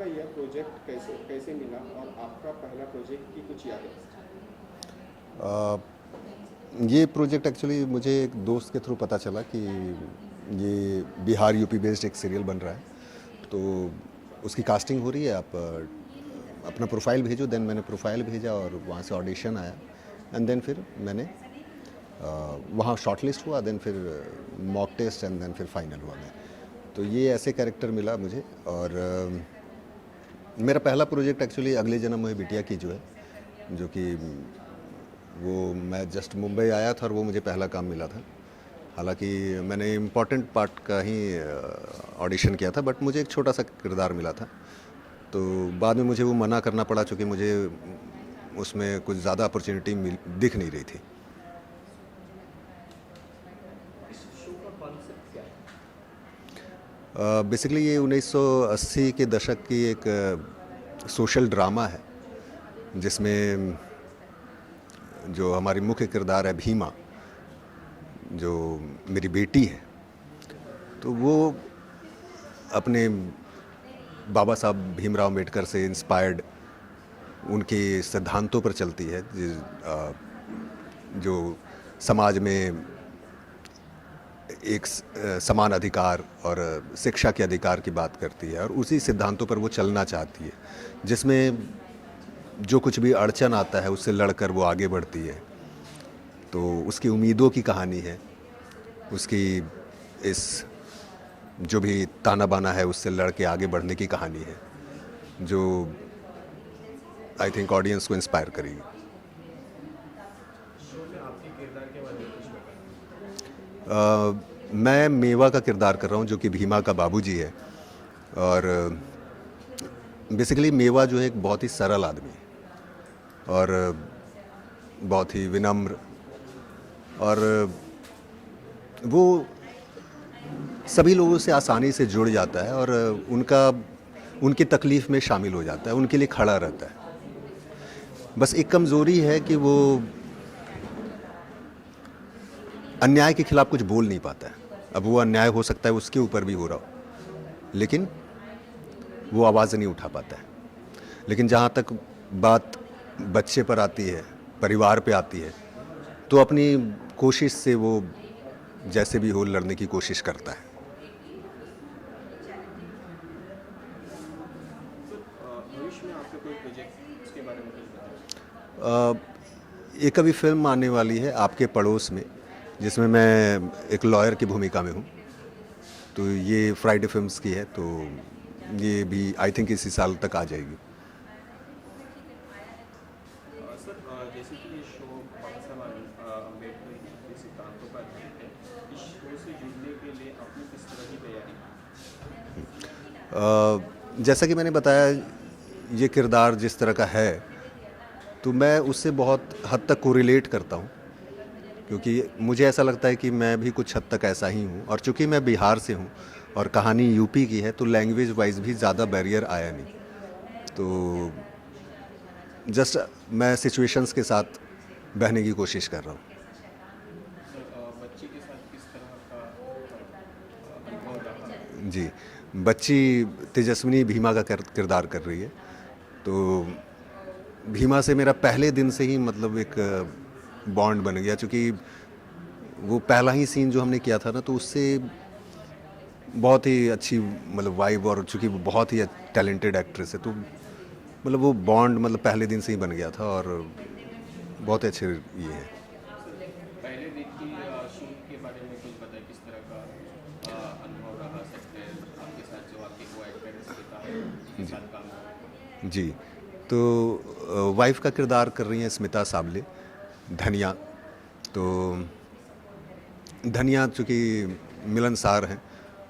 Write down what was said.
आपका यह प्रोजेक्ट कैसे कैसे मिला और आपका पहला प्रोजेक्ट की कुछ यादें? अ, ये प्रोजेक्ट एक्चुअली मुझे एक दोस्त के थ्रू पता चला कि ये बिहार यूपी बेस्ड एक सीरियल बन रहा है, तो उसकी कास्टिंग हो रही है, आप अपना प्रोफाइल भेजो। देन मैंने प्रोफाइल भेजा और वहाँ से ऑडिशन आया, एंड देन फिर मैंने वहाँ शॉर्टलिस्ट हुआ, देन फिर मॉक टेस्ट, एंड देन फिर फाइनल हुआ मैं। तो ये ऐसे कैरेक्टर मिला मुझे। और मेरा पहला प्रोजेक्ट एक्चुअली अगले जन्म में बिटिया की जो है, जो कि वो मैं जस्ट मुंबई आया था और वो मुझे पहला काम मिला था। हालांकि मैंने इम्पॉर्टेंट पार्ट का ही ऑडिशन किया था, बट मुझे एक छोटा सा किरदार मिला था। तो बाद में मुझे वो मना करना पड़ा, चूँकि मुझे उसमें कुछ ज़्यादा अपॉर्चुनिटी दिख नहीं रही थी। इस शो का कॉन्सेप्ट क्या है? बेसिकली ये 1980 के दशक की एक सोशल ड्रामा है, जिसमें जो हमारी मुख्य किरदार है भीमा, जो मेरी बेटी है, तो वो अपने बाबा साहब भीमराव अम्बेडकर से इंस्पायर्ड उनके सिद्धांतों पर चलती है, जो समाज में एक समान अधिकार और शिक्षा के अधिकार की बात करती है, और उसी सिद्धांतों पर वो चलना चाहती है, जिसमें जो कुछ भी अड़चन आता है उससे लड़कर वो आगे बढ़ती है। तो उसकी उम्मीदों की कहानी है, उसकी इस जो भी ताना बाना है उससे लड़ के आगे बढ़ने की कहानी है, जो आई थिंक ऑडियंस को इंस्पायर करेगी। शो में आपके किरदार के बारे में कुछ बताएं। मैं मेवा का किरदार कर रहा हूँ, जो कि भीमा का बाबूजी है। और बेसिकली मेवा जो है एक बहुत ही सरल आदमी है और बहुत ही विनम्र, और वो सभी लोगों से आसानी से जुड़ जाता है और उनकी तकलीफ़ में शामिल हो जाता है, उनके लिए खड़ा रहता है। बस एक कमज़ोरी है कि वो अन्याय के खिलाफ कुछ बोल नहीं पाता है। अब वो अन्याय हो सकता है उसके ऊपर भी हो रहा हो, लेकिन वो आवाज़ नहीं उठा पाता है। लेकिन जहाँ तक बात बच्चे पर आती है, परिवार पे आती है, तो अपनी कोशिश से वो जैसे भी हो लड़ने की कोशिश करता है। भविष्य में आपका कोई प्रोजेक्ट उसके बारे में कुछ बताएं। एक अभी फिल्म आने वाली है आपके पड़ोस में, जिसमें मैं एक लॉयर की भूमिका में हूँ। तो ये फ्राइडे फिल्म्स की है, तो ये भी आई थिंक इसी साल तक आ जाएगी। सर, जैसे कि ये शो बाबा साहब अम्बेडकर के सिद्धांतों पर आधारित है, इस शो से जुड़ने के लिए आपने किस तरह की तैयारी की? जैसा कि मैंने बताया, ये किरदार जिस तरह का है, तो मैं उससे बहुत हद तक कोरिलेट करता हूँ, क्योंकि मुझे ऐसा लगता है कि मैं भी कुछ हद तक ऐसा ही हूँ। और चूंकि मैं बिहार से हूँ और कहानी यूपी की है, तो लैंग्वेज वाइज भी ज़्यादा बैरियर आया नहीं। तो जस्ट मैं सिचुएशंस के साथ बहने की कोशिश कर रहा हूँ। सर, बच्ची के साथ किस तरह का अनुभव रहा? जी, बच्ची तेजस्विनी भीमा का किरदार कर रही है। तो भीमा से मेरा पहले दिन से ही मतलब एक बॉन्ड बन गया, क्योंकि वो पहला ही सीन जो हमने किया था ना, तो उससे बहुत ही अच्छी मतलब वाइब, और चूँकि वो बहुत ही टैलेंटेड एक्ट्रेस है, तो मतलब वो बॉन्ड मतलब पहले दिन से ही बन गया था, और बहुत अच्छे ये हैं। पहले दिन की शूट के बारे में कुछ बताएं, किस तरह का अनुभव रहा सकते हैं आपके साथ, जो आपके को एक्टर्स के साथ काम करा? जी, तो वाइफ का किरदार कर रही हैं स्मिता साबले, धनिया। तो धनिया चूँकि मिलनसार हैं,